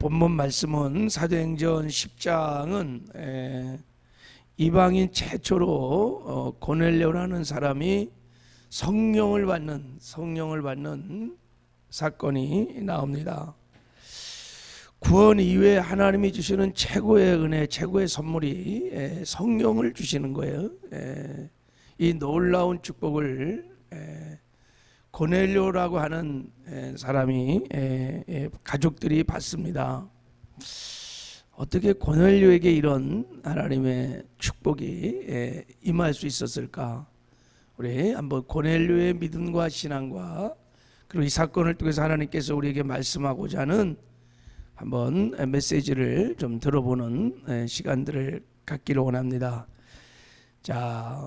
본문 말씀은 사도행전 10장은 이방인 최초로 고넬료라는 사람이 성령을 받는 사건이 나옵니다. 구원 이후에 하나님이 주시는 최고의 은혜, 최고의 선물이 성령을 주시는 거예요. 이 놀라운 축복을 고넬료라고 하는 사람이 가족들이 받습니다. 어떻게 고넬료에게 이런 하나님의 축복이 임할 수 있었을까? 우리 한번 고넬료의 믿음과 신앙과 그리고 이 사건을 통해서 하나님께서 우리에게 말씀하고자 하는 한번 메시지를 좀 들어보는 시간들을 갖기를 원합니다. 자,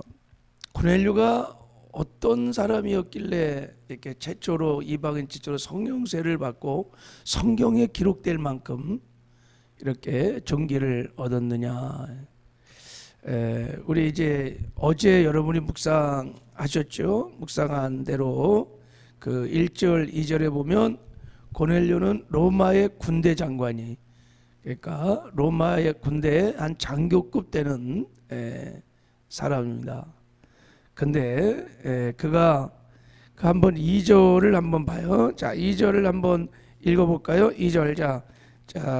고넬료가 어떤 사람이었길래 이렇게 최초로 이방인 최초로 성령세를 받고 성경에 기록될 만큼 이렇게 존귀를 얻었느냐? 우리 이제 어제 여러분이 묵상하셨죠? 묵상한 대로 그 1절 2절에 보면 고넬료는 로마의 군대 장관이, 그러니까 로마의 군대의 한 장교급 되는 사람입니다. 근데 그가 한번 2절을 한번 봐요. 자, 2절을 한번 읽어볼까요? 2절 자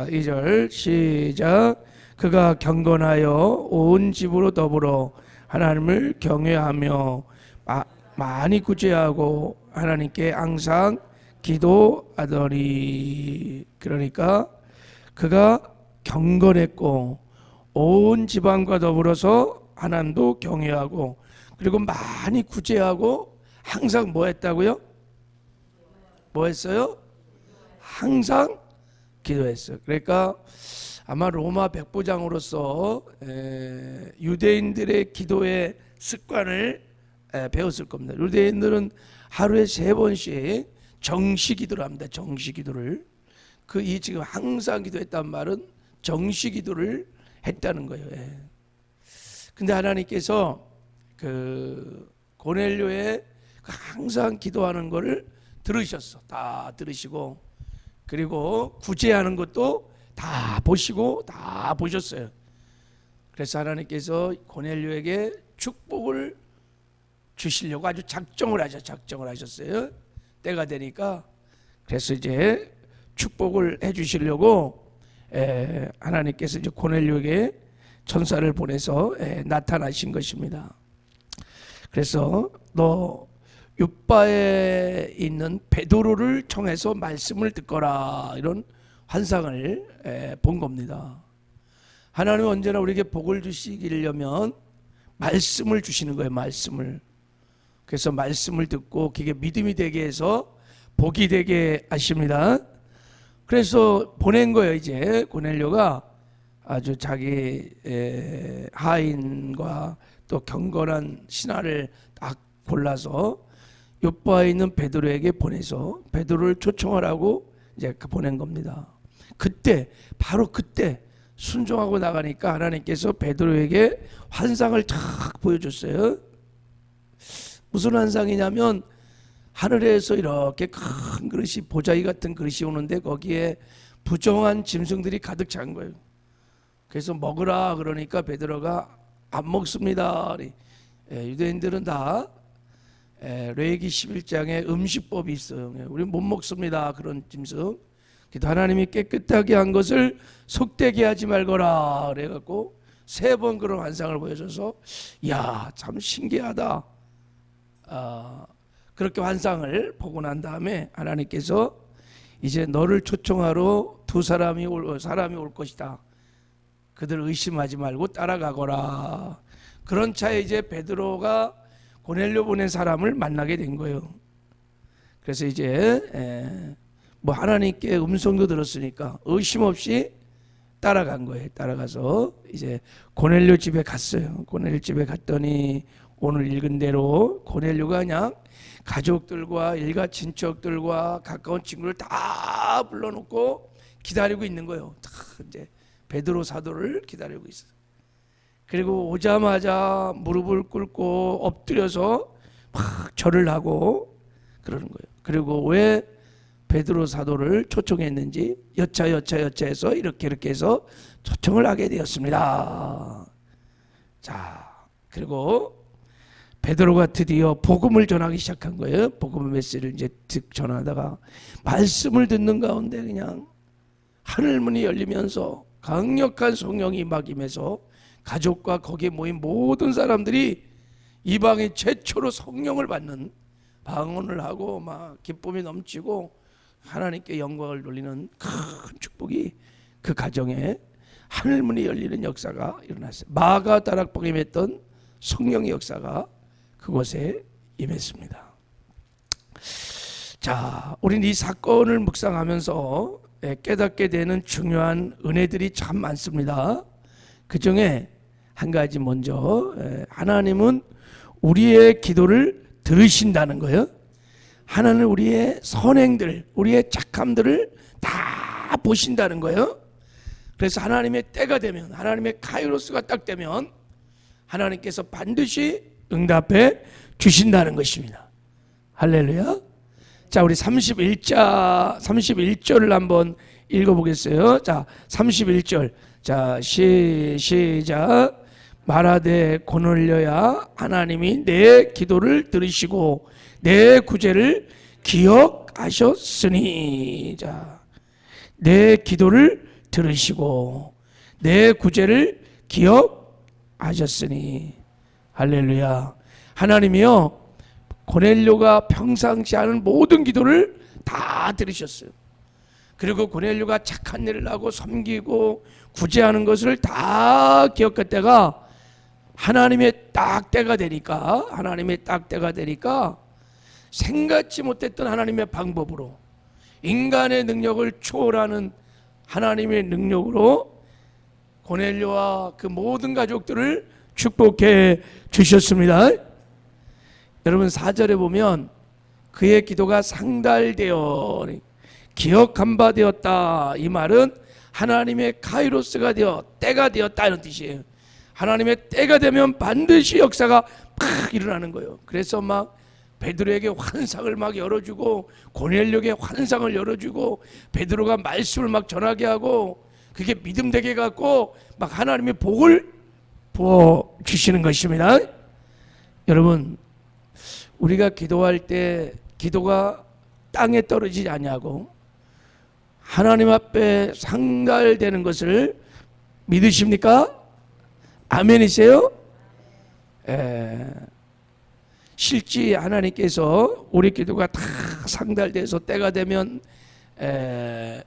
2절 시작. 그가 경건하여 온 집으로 더불어 하나님을 경외하며 많이 구제하고 하나님께 항상 기도하더니, 그러니까 그가 경건했고 온 집안과 더불어서 하나님도 경외하고 그리고 많이 구제하고 항상 뭐 했다고요? 뭐 했어요? 항상 기도했어요. 그러니까 아마 로마 백부장으로서 유대인들의 기도의 습관을 배웠을 겁니다. 유대인들은 하루에 3번씩 정시 기도를 합니다. 정시 기도를. 이 지금 항상 기도했다는 말은 정시 기도를 했다는 거예요. 근데 하나님께서 그 고넬료의 항상 기도하는 거를 들으셨어. 다 들으시고 그리고 구제하는 것도 다 보시고 다 보셨어요. 그래서 하나님께서 고넬료에게 축복을 주시려고 아주 작정을 하셨어요. 때가 되니까. 그래서 이제 축복을 해 주시려고 하나님께서 이제 고넬료에게 천사를 보내서 나타나신 것입니다. 그래서 너 욥바에 있는 베드로를 청해서 말씀을 듣거라, 이런 환상을 본 겁니다. 하나님은 언제나 우리에게 복을 주시려면 말씀을 주시는 거예요. 말씀을. 그래서 말씀을 듣고 그게 믿음이 되게 해서 복이 되게 하십니다. 그래서 보낸 거예요. 이제 고넬료가 아주 자기 하인과 또 경건한 신하를 딱 골라서 욥바에 있는 베드로에게 보내서 베드로를 초청하라고 이제 보낸 겁니다. 바로 그때 순종하고 나가니까 하나님께서 베드로에게 환상을 탁 보여줬어요. 무슨 환상이냐면 하늘에서 이렇게 큰 그릇이, 보자기 같은 그릇이 오는데 거기에 부정한 짐승들이 가득 찬 거예요. 그래서 먹으라 그러니까 베드로가 안 먹습니다. 유대인들은 다 레위기 11장에 음식법이 있어요. 우리 못 먹습니다. 그런 짐승. 하나님이 깨끗하게 한 것을 속되게 하지 말거라 그래갖고 3번 그런 환상을 보여줘서 이야, 참 신기하다. 그렇게 환상을 보고 난 다음에 하나님께서 이제 너를 초청하러 사람이 올 것이다. 그들 의심하지 말고 따라가거라. 그런 차에 이제 베드로가 고넬료 보낸 사람을 만나게 된 거예요. 그래서 이제 뭐 하나님께 음성도 들었으니까 의심 없이 따라간 거예요. 따라가서 이제 고넬료 집에 갔어요. 고넬료 집에 갔더니 오늘 읽은 대로 고넬료가 그냥 가족들과 일가 친척들과 가까운 친구를 다 불러놓고 기다리고 있는 거예요. 다 이제 베드로 사도를 기다리고 있어요. 그리고 오자마자 무릎을 꿇고 엎드려서 막 절을 하고 그러는 거예요. 그리고 왜 베드로 사도를 초청했는지 여차 해서 이렇게 해서 초청을 하게 되었습니다. 자, 그리고 베드로가 드디어 복음을 전하기 시작한 거예요. 복음의 메시지를 이제 전하다가 말씀을 듣는 가운데 그냥 하늘문이 열리면서 강력한 성령이 막 임해서 가족과 거기에 모인 모든 사람들이 이방인 최초로 성령을 받는 방언을 하고 막 기쁨이 넘치고 하나님께 영광을 돌리는 큰 축복이 그 가정에 하늘문이 열리는 역사가 일어났어요. 마가 다락방에 임했던 성령의 역사가 그곳에 임했습니다. 자, 우리는 이 사건을 묵상하면서 깨닫게 되는 중요한 은혜들이 참 많습니다. 그 중에 한 가지 먼저, 하나님은 우리의 기도를 들으신다는 거예요. 하나님은 우리의 선행들, 우리의 착함들을 다 보신다는 거예요. 그래서 하나님의 때가 되면, 하나님의 카이로스가 딱 되면 하나님께서 반드시 응답해 주신다는 것입니다. 할렐루야. 자, 우리 31절을 한번 읽어보겠어요. 자, 31절. 자, 시작. 말하되 고넬료야, 하나님이 내 기도를 들으시고 내 구제를 기억하셨으니. 자, 내 기도를 들으시고 내 구제를 기억하셨으니. 할렐루야. 하나님이요, 고넬료가 평상시 하는 모든 기도를 다 들으셨어요. 그리고 고넬료가 착한 일을 하고 섬기고 구제하는 것을 다 기억했다가 하나님의 딱 때가 되니까, 생각지 못했던 하나님의 방법으로, 인간의 능력을 초월하는 하나님의 능력으로 고넬료와 그 모든 가족들을 축복해 주셨습니다. 여러분, 4절에 보면 그의 기도가 상달되어 기억한 바 되었다. 이 말은 하나님의 카이로스가 되어 때가 되었다 이런 뜻이에요. 하나님의 때가 되면 반드시 역사가 팍 일어나는 거예요. 그래서 막 베드로에게 환상을 막 열어주고 고넬료에게 환상을 열어주고 베드로가 말씀을 막 전하게 하고 그게 믿음되게 갖고 막 하나님의 복을 부어주시는 것입니다. 여러분, 우리가 기도할 때 기도가 땅에 떨어지지 않냐고 하나님 앞에 상달되는 것을 믿으십니까? 아멘이세요? 실제 하나님께서 우리 기도가 다 상달돼서 때가 되면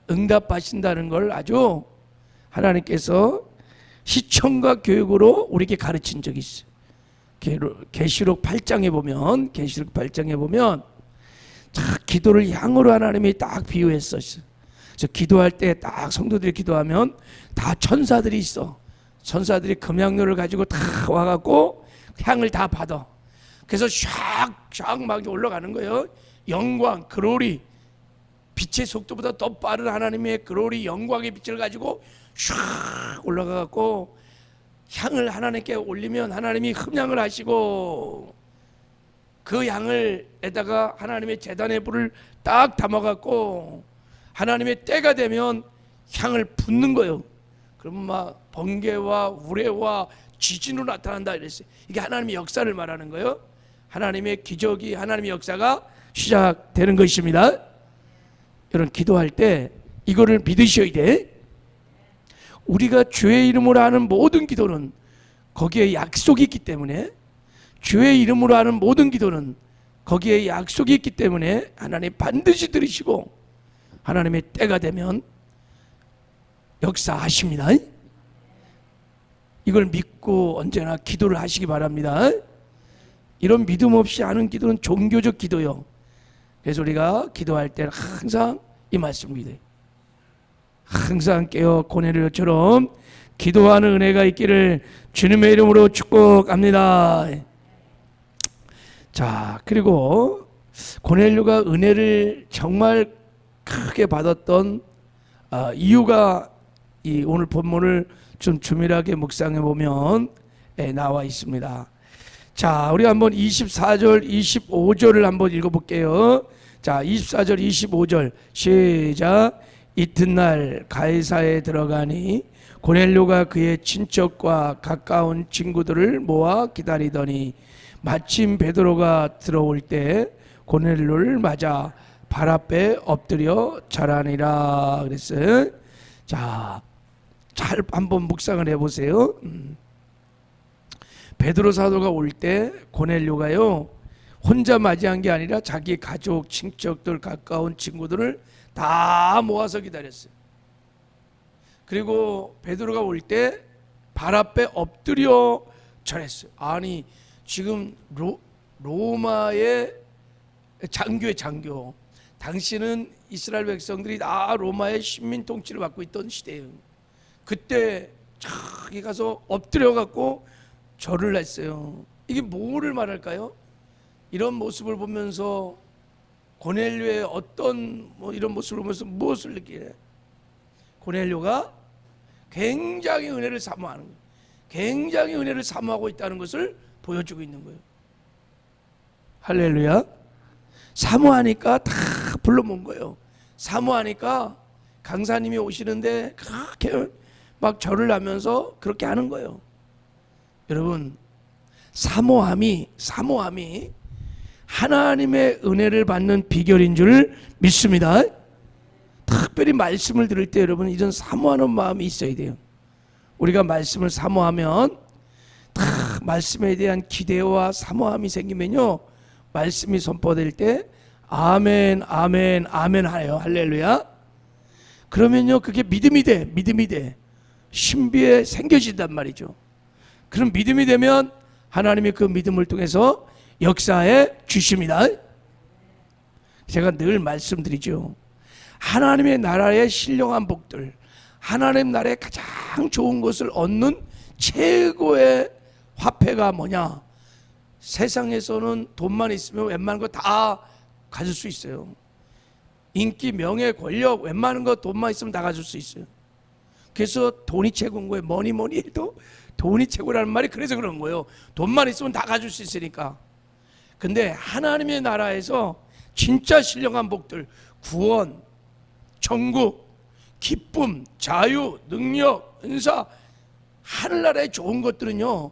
응답하신다는 걸 아주 하나님께서 시청과 교육으로 우리에게 가르친 적이 있어요. 계시록 8장에 보면 기도를 양으로 하나님이 딱 비유했었어요. 그래서 기도할 때 딱 성도들이 기도하면 다 천사들이 있어. 천사들이 금향로를 가지고 다 와갖고 향을 다 받아. 그래서 샥샥 막 올라가는 거예요. 영광, 글로리, 빛의 속도보다 더 빠른 하나님의 글로리, 영광의 빛을 가지고 샥 올라가갖고 향을 하나님께 올리면 하나님이 흠향을 하시고 그 향을 에다가 하나님의 제단의 불을 딱 담아갖고 하나님의 때가 되면 향을 붓는 거예요. 그러면 막 번개와 우레와 지진으로 나타난다 이랬어요. 이게 하나님의 역사를 말하는 거예요. 하나님의 기적이, 하나님의 역사가 시작되는 것입니다. 여러분, 기도할 때 이거를 믿으셔야 돼. 우리가 주의 이름으로 하는 모든 기도는 거기에 약속이 있기 때문에, 주의 이름으로 하는 모든 기도는 거기에 약속이 있기 때문에 하나님 반드시 들으시고 하나님의 때가 되면 역사하십니다. 이걸 믿고 언제나 기도를 하시기 바랍니다. 이런 믿음 없이 하는 기도는 종교적 기도요. 그래서 우리가 기도할 때는 항상 이 말씀 믿어요. 항상 깨어 고넬료처럼 기도하는 은혜가 있기를 주님의 이름으로 축복합니다. 자, 그리고 고넬료가 은혜를 정말 크게 받았던 이유가 이 오늘 본문을 좀 주밀하게 묵상해 보면 나와 있습니다. 자, 우리 한번 24절, 25절을 한번 읽어볼게요. 자, 24절 25절 시작. 이튿날 가이사에 들어가니 고넬료가 그의 친척과 가까운 친구들을 모아 기다리더니 마침 베드로가 들어올 때 고넬료를 맞아 발 앞에 엎드려 절하니라 그랬어요. 자, 잘 한번 묵상을 해보세요. 베드로 사도가 올 때 고넬료가요 혼자 맞이한 게 아니라 자기 가족, 친척들, 가까운 친구들을 다 모아서 기다렸어요. 그리고 베드로가 올 때 발 앞에 엎드려 절했어요. 아니 지금 로마의 장교의 장교, 당시는 이스라엘 백성들이 다 로마의 식민 통치를 받고 있던 시대예요. 그때 저기 가서 엎드려 갖고 절을 했어요. 이게 뭐를 말할까요? 이런 모습을 보면서 고넬료의 어떤 이런 모습을 보면서 무엇을 느끼래? 고넬료가 굉장히 은혜를 사모하는 거예요. 굉장히 은혜를 사모하고 있다는 것을 보여주고 있는 거예요. 할렐루야. 사모하니까 다 불러본 거예요. 사모하니까 강사님이 오시는데 그렇게 막 절을 하면서 그렇게 하는 거예요. 여러분, 사모함이 하나님의 은혜를 받는 비결인 줄 믿습니다. 특별히 말씀을 들을 때 여러분 이런 사모하는 마음이 있어야 돼요. 우리가 말씀을 사모하면 말씀에 대한 기대와 사모함이 생기면요 말씀이 선포될 때 아멘 아멘 아멘 하요. 할렐루야. 그러면요 그게 믿음이 돼. 신비에 생겨진단 말이죠. 그럼 믿음이 되면 하나님이 그 믿음을 통해서 역사해 주십니다. 제가 늘 말씀드리죠. 하나님의 나라의 신령한 복들, 하나님 나라의 가장 좋은 것을 얻는 최고의 화폐가 뭐냐? 세상에서는 돈만 있으면 웬만한 거 다 가질 수 있어요. 인기, 명예, 권력 웬만한 거 돈만 있으면 다 가질 수 있어요. 그래서 돈이 최고인 거예요. 뭐니 해도 돈이 최고라는 말이 그래서 그런 거예요. 돈만 있으면 다 가질 수 있으니까. 근데 하나님의 나라에서 진짜 신령한 복들, 구원, 천국, 기쁨, 자유, 능력, 은사, 하늘나라의 좋은 것들은요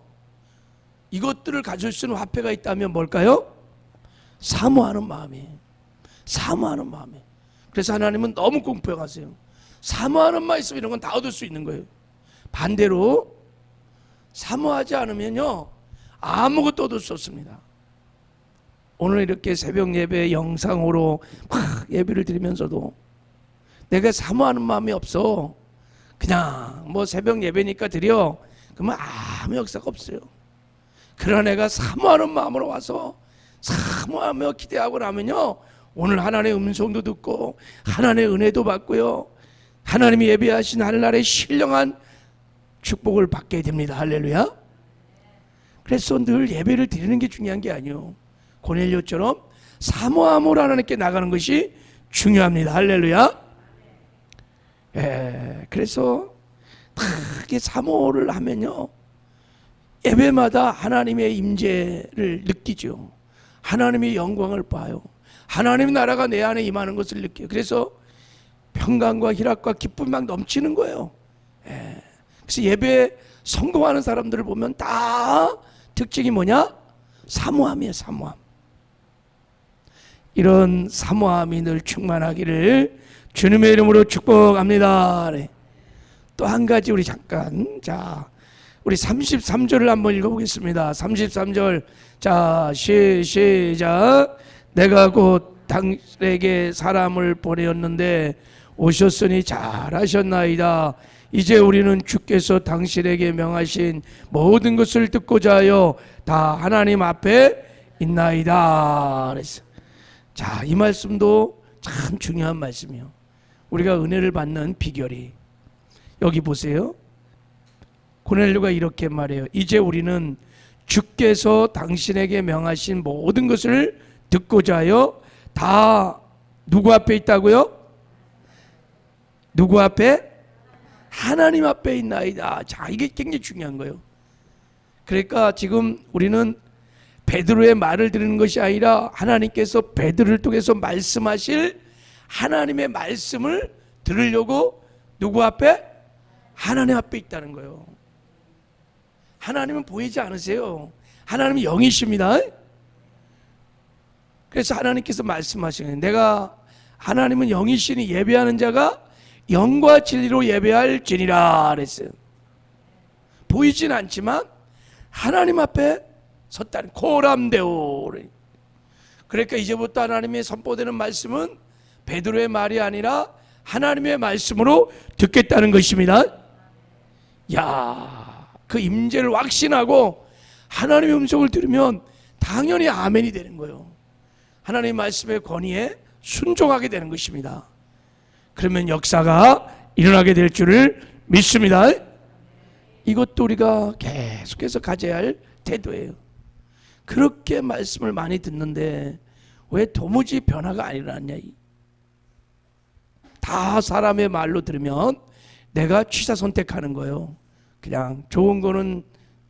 이것들을 가질 수 있는 화폐가 있다면 뭘까요? 사모하는 마음이에요. 사모하는 마음이에요. 그래서 하나님은 너무 공평하세요. 사모하는 마음 있으면 이런 건 다 얻을 수 있는 거예요. 반대로 사모하지 않으면요 아무것도 얻을 수 없습니다. 오늘 이렇게 새벽 예배 영상으로 막 예배를 드리면서도 내가 사모하는 마음이 없어. 그냥 뭐 새벽 예배니까 드려. 그러면 아무 역사가 없어요. 그러나 내가 사모하는 마음으로 와서 사모하며 기대하고 나면요 오늘 하나님의 음성도 듣고 하나님의 은혜도 받고요 하나님이 예배하신 하늘나라의 신령한 축복을 받게 됩니다. 할렐루야. 그래서 늘 예배를 드리는 게 중요한 게 아니에요. 고넬료처럼 사모함으로 하나님께 나가는 것이 중요합니다. 할렐루야. 그래서 크게 사모를 하면요 예배마다 하나님의 임재를 느끼죠. 하나님의 영광을 봐요. 하나님의 나라가 내 안에 임하는 것을 느껴요. 그래서 평강과 희락과 기쁨이 막 넘치는 거예요. 그래서 예배에 성공하는 사람들을 보면 다 특징이 뭐냐? 사모함이에요. 사모함. 이런 사모함이 늘 충만하기를 주님의 이름으로 축복합니다. 또 한 가지 우리 잠깐 우리 33절을 한번 읽어보겠습니다. 33절 자 시작. 내가 곧 당신에게 사람을 보내었는데 오셨으니 잘하셨나이다. 이제 우리는 주께서 당신에게 명하신 모든 것을 듣고자 하여 다 하나님 앞에 있나이다. 그랬어. 자, 이 말씀도 참 중요한 말씀이에요. 우리가 은혜를 받는 비결이 여기 보세요. 고넬료가 이렇게 말해요. 이제 우리는 주께서 당신에게 명하신 모든 것을 듣고자 하여 다 누구 앞에 있다고요? 누구 앞에? 하나님 앞에 있나이다. 자, 이게 굉장히 중요한 거예요. 그러니까 지금 우리는 베드로의 말을 들은 것이 아니라 하나님께서 베드로를 통해서 말씀하실 하나님의 말씀을 들으려고 누구 앞에? 하나님 앞에 있다는 거예요. 하나님은 보이지 않으세요. 하나님은 영이십니다. 그래서 하나님께서 말씀하시는, 내가 하나님은 영이시니 예배하는 자가 영과 진리로 예배할지니라 그랬어요. 보이진 않지만 하나님 앞에 섰다는 코람데오. 그러니까 이제부터 하나님의 선포되는 말씀은 베드로의 말이 아니라 하나님의 말씀으로 듣겠다는 것입니다. 야, 그 임재를 확신하고 하나님의 음성을 들으면 당연히 아멘이 되는 거예요. 하나님의 말씀의 권위에 순종하게 되는 것입니다. 그러면 역사가 일어나게 될 줄을 믿습니다. 이것도 우리가 계속해서 가져야 할 태도예요. 그렇게 말씀을 많이 듣는데 왜 도무지 변화가 안 일어났냐. 다 사람의 말로 들으면 내가 취사 선택하는 거예요. 그냥 좋은 거는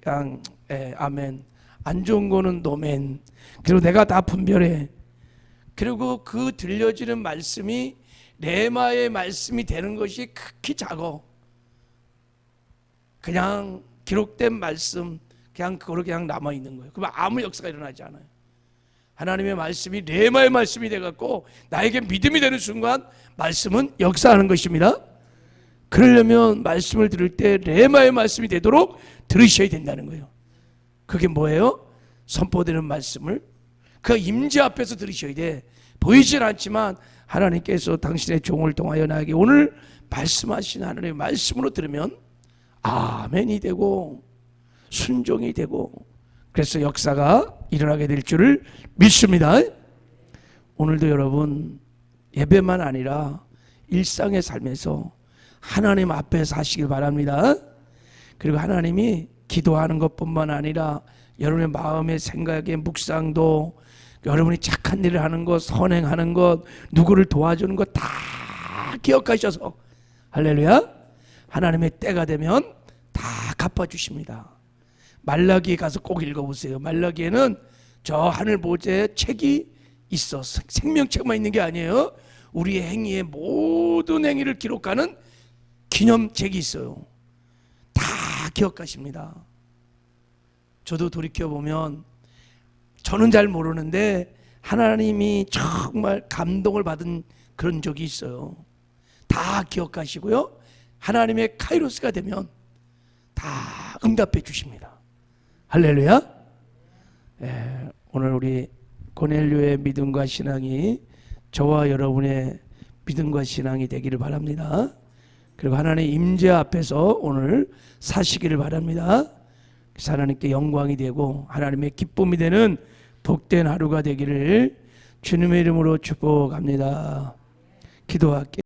그냥 아멘, 안 좋은 거는 노멘. 그리고 내가 다 분별해. 그리고 그 들려지는 말씀이 레마의 말씀이 되는 것이 극히 작어. 그냥 기록된 말씀, 그냥 그거로 그냥 남아 있는 거예요. 그러면 아무 역사가 일어나지 않아요. 하나님의 말씀이 레마의 말씀이 돼갖고 나에게 믿음이 되는 순간 말씀은 역사하는 것입니다. 그러려면 말씀을 들을 때 레마의 말씀이 되도록 들으셔야 된다는 거예요. 그게 뭐예요? 선포되는 말씀을 그 임재 앞에서 들으셔야 돼. 보이진 않지만 하나님께서 당신의 종을 통하여 나에게 오늘 말씀하신 하나님의 말씀으로 들으면 아멘이 되고 순종이 되고, 그래서 역사가 일어나게 될 줄을 믿습니다. 오늘도 여러분 예배만 아니라 일상의 삶에서 하나님 앞에 사시길 바랍니다. 그리고 하나님이 기도하는 것뿐만 아니라 여러분의 마음의 생각의 묵상도, 여러분이 착한 일을 하는 것, 선행하는 것, 누구를 도와주는 것 다 기억하셔서 할렐루야, 하나님의 때가 되면 다 갚아주십니다. 말라기에 가서 꼭 읽어보세요. 말라기에는 저 하늘 보좌에 책이 있어. 생명책만 있는 게 아니에요. 우리의 행위의 모든 행위를 기록하는 기념책이 있어요. 다 기억하십니다. 저도 돌이켜보면 저는 잘 모르는데 하나님이 정말 감동을 받은 그런 적이 있어요. 다 기억하시고요, 하나님의 카이로스가 되면 다 응답해 주십니다. 할렐루야. 오늘 우리 고넬료의 믿음과 신앙이 저와 여러분의 믿음과 신앙이 되기를 바랍니다. 그리고 하나님의 임재 앞에서 오늘 사시기를 바랍니다. 그래서 하나님께 영광이 되고 하나님의 기쁨이 되는 복된 하루가 되기를 주님의 이름으로 축복합니다. 기도할게요.